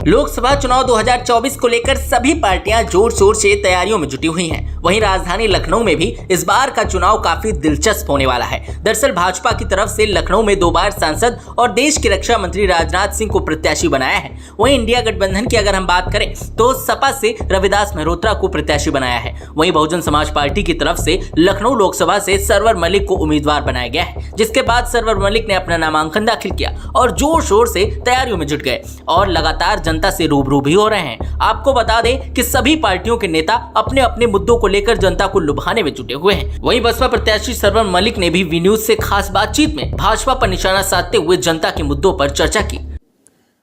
लोकसभा चुनाव 2024 को लेकर सभी पार्टियां जोर शोर से तैयारियों में जुटी हुई हैं। वहीं राजधानी लखनऊ में भी इस बार का चुनाव काफी दिलचस्प होने वाला है। दरअसल भाजपा की तरफ से लखनऊ में 2 बार सांसद और देश के रक्षा मंत्री राजनाथ सिंह को प्रत्याशी बनाया है। वहीं इंडिया गठबंधन की अगर हम बात करें तो सपा से रविदास मेहरोत्रा को प्रत्याशी बनाया है। वहीं बहुजन समाज पार्टी की तरफ से लखनऊ लोकसभा से सरवर मलिक को उम्मीदवार बनाया गया है, जिसके बाद सरवर मलिक ने अपना नामांकन दाखिल किया और जोर शोर से तैयारियों में जुट गए और लगातार जनता से रूबरू भी हो रहे हैं। आपको बता दें कि सभी पार्टियों के नेता अपने अपने मुद्दों को लेकर जनता को लुभाने में जुटे हुए हैं। वहीं बसपा प्रत्याशी सरवर मलिक ने भी वी न्यूज से खास बातचीत में भाजपा पर निशाना साधते हुए जनता के मुद्दों पर चर्चा की।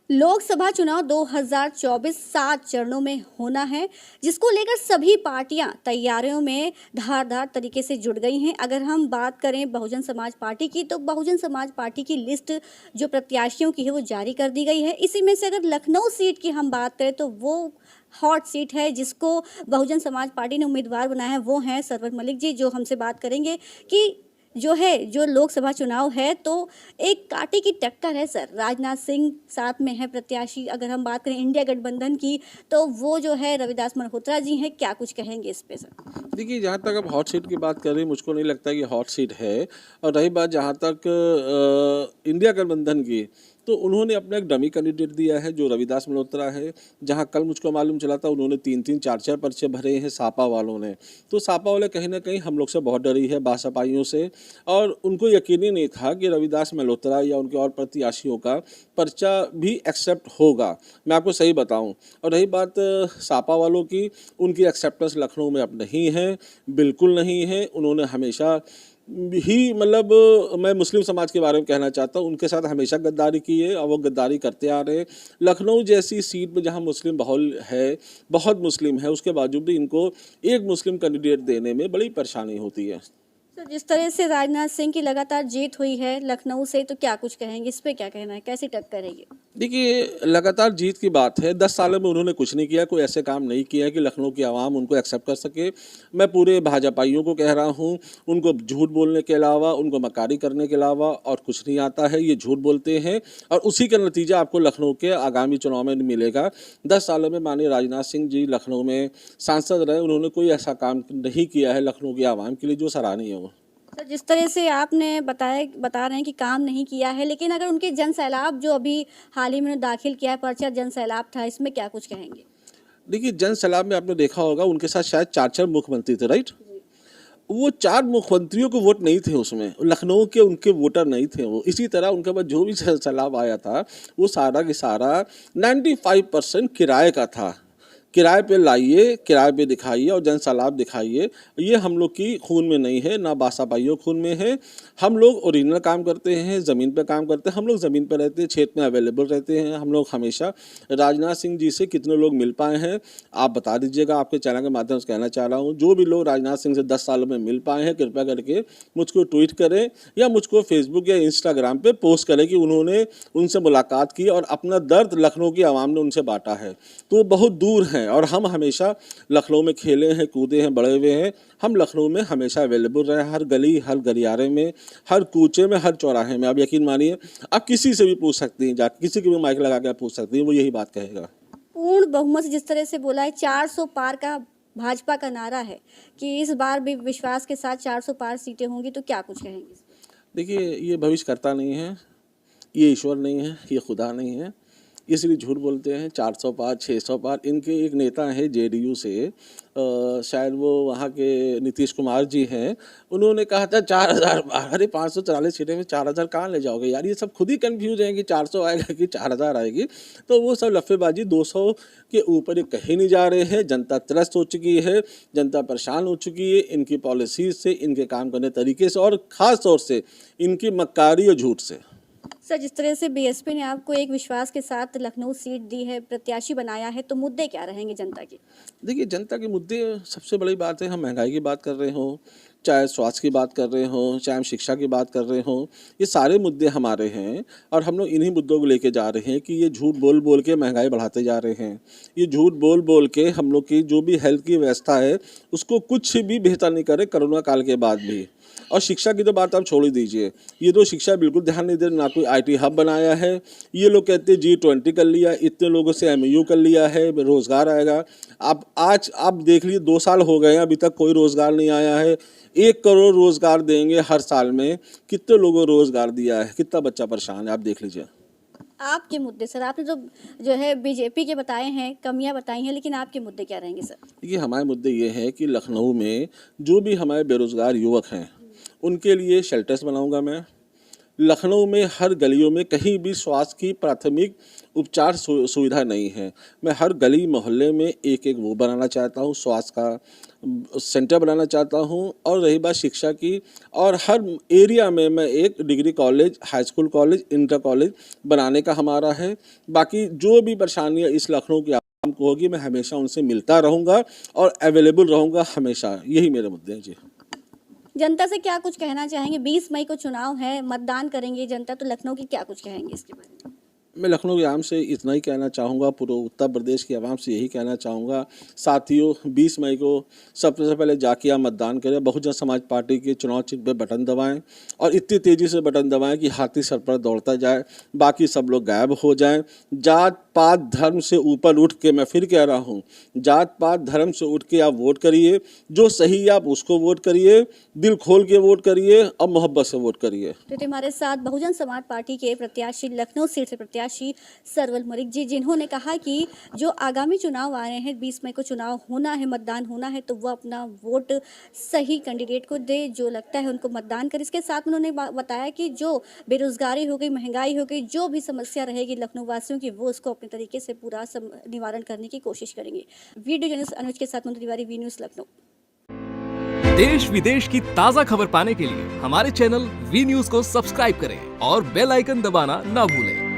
लोकसभा चुनाव 2024 7 चरणों में होना है, जिसको लेकर सभी पार्टियां तैयारियों में धारदार तरीके से जुट गई हैं। अगर हम बात करें बहुजन समाज पार्टी की, तो बहुजन समाज पार्टी की लिस्ट जो प्रत्याशियों की है वो जारी कर दी गई है। इसी में से अगर लखनऊ सीट की हम बात करें तो वो हॉट सीट है, जिसको बहुजन समाज पार्टी ने उम्मीदवार बनाया है, वो हैं सरवर मलिक जी, जो हमसे बात करेंगे कि जो लोकसभा चुनाव है तो एक कांटे की टक्कर है सर। राजनाथ सिंह साथ में है प्रत्याशी। अगर हम बात करें इंडिया गठबंधन की तो वो जो है रविदास मल्होत्रा जी हैं। क्या कुछ कहेंगे इस पे सर? देखिए, जहाँ तक अब हॉट सीट की बात कर रहे हैं, मुझको नहीं लगता कि हॉट सीट है। और रही बात जहाँ तक इंडिया गठबंधन की, तो उन्होंने अपना एक डमी कैंडिडेट दिया है जो रविदास मल्होत्रा है। जहाँ कल मुझको मालूम चला था उन्होंने 3-3 4-4 पर्चे भरे हैं सापा वालों ने। तो सापा वाले कहीं ना कहीं हम लोग से बहुत डरी है, बासपाइयों से, और उनको यकीन ही नहीं था कि रविदास मल्होत्रा या उनके और प्रत्याशियों का पर्चा भी एक्सेप्ट होगा। मैं आपको सही बताऊं। और रही बात सापा वालों की, उनकी एक्सेप्टेंस लखनऊ में अब नहीं है, बिल्कुल नहीं है। उन्होंने हमेशा ही मैं मुस्लिम समाज के बारे में कहना चाहता हूँ, उनके साथ हमेशा गद्दारी की है और वो गद्दारी करते आ रहे हैं। लखनऊ जैसी सीट में जहाँ मुस्लिम बहुल है, बहुत मुस्लिम है, उसके बावजूद भी इनको एक मुस्लिम कैंडिडेट देने में बड़ी परेशानी होती है। तो जिस तरह से राजनाथ सिंह की लगातार जीत हुई है लखनऊ से, तो क्या कुछ कहेंगे इस पे? क्या कहना है, कैसी टक्कर है ये? देखिए, लगातार जीत की बात है। 10 सालों में उन्होंने कुछ नहीं किया, कोई ऐसे काम नहीं किया कि लखनऊ की आवाम उनको एक्सेप्ट कर सके। मैं पूरे भाजपाइयों को कह रहा हूँ, उनको झूठ बोलने के अलावा, उनको मक्कारी करने के अलावा और कुछ नहीं आता है। ये झूठ बोलते हैं और उसी का नतीजा आपको लखनऊ के आगामी चुनाव में मिलेगा। 10 सालों में माननीय राजनाथ सिंह जी लखनऊ में सांसद रहे, उन्होंने कोई ऐसा काम नहीं किया है लखनऊ की आवाम के लिए जो सराहनीय हो। सर, जिस तरह से आपने बता रहे हैं कि काम नहीं किया है, लेकिन अगर उनके जन सैलाब जो अभी हाल ही में दाखिल किया है पर्चा, जन सैलाब था, इसमें क्या कुछ कहेंगे? देखिए, जन सैलाब में आपने देखा होगा उनके साथ शायद 4-4 मुख्यमंत्री थे, राइट? वो 4 मुख्यमंत्रियों को वोट नहीं थे उसमें, लखनऊ के उनके वोटर नहीं थे वो। इसी तरह उनके पास जो भी सैलाब आया था वो सारा के सारा 95% किराए का था। किराए पे लाइए, किराए पे दिखाइए और जन सैलाब दिखाइए। ये हम लोग की खून में नहीं है, ना बासापाइयों खून में है। हम लोग ओरिजिनल काम करते हैं, ज़मीन पे काम करते हैं। हम लोग ज़मीन पे रहते हैं, क्षेत्र में अवेलेबल रहते हैं। हम लोग हमेशा राजनाथ सिंह जी से कितने लोग मिल पाए हैं आप बता दीजिएगा। आपके चैनल के माध्यम से कहना चाह रहा हूँ, जो भी लोग राजनाथ सिंह से 10 सालों में मिल पाए हैं, कृपया करके मुझको ट्वीट करें या मुझको फेसबुक या इंस्टाग्राम पर पोस्ट करें कि उन्होंने उनसे मुलाकात की और अपना दर्द लखनऊ की आवाम ने उनसे बांटा है। तो वो बहुत दूर हैं और हम हमेशा लखनऊ में खेले हैं, कूदे हैं, बड़े हुए हैं। हम लखनऊ में हमेशा अवेलेबल रहे, हर गली, हर गलियारे में, हर कूचे में, हर चौराहे में। आप यकीन मानिए, आप किसी से भी पूछ सकती हैं, जाकर किसी की भी माइक लगा के पूछ सकती हैं, वो यही बात कहेगा। पूर्ण बहुमत जिस तरह से बोला है, 400 पार का भाजपा का नारा है कि इस बार भी विश्वास के साथ 400 पार सीटें होंगी, तो क्या कुछ कहेंगे? देखिए, ये भविष्यकर्ता नहीं है, ये ईश्वर नहीं है, ये खुदा नहीं है, इसलिए झूठ बोलते हैं। 400 पार, 600 पार। इनके एक नेता हैं जेडीयू से, शायद वो वहाँ के नीतीश कुमार जी हैं, उन्होंने कहा था 4000 पार। अरे 544 सीटें में 4000 कहाँ ले जाओगे यार? ये सब खुद ही कंफ्यूज हैं कि 400 आएगा कि 4000 आएगी। तो वो सब लफेबाजी, 200 के ऊपर ये कहीं नहीं जा रहे हैं। जनता त्रस्त हो चुकी है, जनता परेशान हो चुकी है इनकी पॉलिसीज से, इनके काम करने तरीके से और ख़ास तौर से इनकी मक्कारी और झूठ से। सर, जिस तरह से बीएसपी ने आपको एक विश्वास के साथ लखनऊ सीट दी है, प्रत्याशी बनाया है, तो मुद्दे क्या रहेंगे जनता के? देखिए, जनता के मुद्दे, सबसे बड़ी बात है, हम महंगाई की बात कर रहे हो, चाहे स्वास्थ्य की बात कर रहे हों, चाहे हम शिक्षा की बात कर रहे हों, ये सारे मुद्दे हमारे हैं और हम लोग इन्हीं मुद्दों को लेके जा रहे हैं कि ये झूठ बोल बोल के महंगाई बढ़ाते जा रहे हैं। ये झूठ बोल बोल के हम लोग की जो भी हेल्थ की व्यवस्था है उसको कुछ भी बेहतर नहीं करे कोरोना काल के बाद भी। और शिक्षा की तो बात आप छोड़ ही दीजिए, ये तो शिक्षा बिल्कुल ध्यान नहीं दे रहे, ना कोई IT हब बनाया है। ये लोग कहते हैं G20 कर लिया, इतने लोगों से MOU कर लिया है, रोज़गार आएगा। आप देख लीजिए 2 साल हो गए हैं, अभी तक कोई रोज़गार नहीं आया है। 1 करोड़ रोज़गार देंगे हर साल में, कितने लोगों को रोज़गार दिया है, कितना बच्चा परेशान है, आप देख लीजिए। आपके मुद्दे सर, आपने जो है बीजेपी के बताए हैं, कमियां बताई हैं, लेकिन आपके मुद्दे क्या रहेंगे सर? देखिए हमारे मुद्दे ये हैं कि लखनऊ में जो भी हमारे बेरोज़गार युवक हैं उनके लिए शेल्टर्स बनाऊंगा मैं। लखनऊ में हर गलियों में कहीं भी स्वास्थ्य की प्राथमिक उपचार सुविधा नहीं है। मैं हर गली मोहल्ले में एक एक वो बनाना चाहता हूँ, स्वास्थ्य का सेंटर बनाना चाहता हूँ। और रही बात शिक्षा की, और हर एरिया में मैं एक degree college, high school college, inter college बनाने का हमारा है। बाकी जो भी परेशानियाँ इस लखनऊ की आवाम को होगी, मैं हमेशा उनसे मिलता रहूँगा और अवेलेबल रहूँगा हमेशा। यही मेरे मुद्दे हैं जी। जनता से क्या कुछ कहना चाहेंगे? 20 मई को चुनाव है, मतदान करेंगे जनता, तो लखनऊ की क्या कुछ कहेंगे इसके बारे में? मैं लखनऊ की आवाम से इतना ही कहना चाहूँगा, पूरे उत्तर प्रदेश की आवाम से यही कहना चाहूँगा, साथियों 20 मई को सबसे पहले जाके आप मतदान करें। बहुजन समाज पार्टी के चुनाव चिन्ह पे बटन दबाएं और इतनी तेज़ी से बटन दबाएं कि हाथी सर पर दौड़ता जाए, बाकी सब लोग गायब हो जाएं। जात पात धर्म से ऊपर उठ के, मैं फिर कह रहा हूँ, जात पात धर्म से उठ के आप वोट करिए, जो सही आप उसको वोट करिए, दिल खोल के वोट करिए और मोहब्बत से वोट करिए। तो हमारे साथ बहुजन समाज पार्टी के प्रत्याशी, लखनऊ सीट से प्रत्याशी सरवल मलिक जी, जिन्होंने कहा कि जो आगामी चुनाव आ रहे हैं, 20 मई को चुनाव होना है, मतदान होना है, तो वो अपना वोट सही कैंडिडेट को दे, जो लगता है उनको मतदान करे। इसके साथ उन्होंने बताया कि जो बेरोजगारी हो गई, महंगाई हो गई, जो भी समस्या रहेगी लखनऊ वासियों की, वो उसको अपने तरीके से पूरा निवारण करने की कोशिश करेंगे। वीडियो जर्नलिस्ट अनुज के साथ मंत्री तिवारी, वी न्यूज़ लखनऊ। देश विदेश की ताज़ा खबर पाने के लिए हमारे चैनल वी न्यूज़ को सब्सक्राइब करें और बेल आइकन दबाना ना भूलें।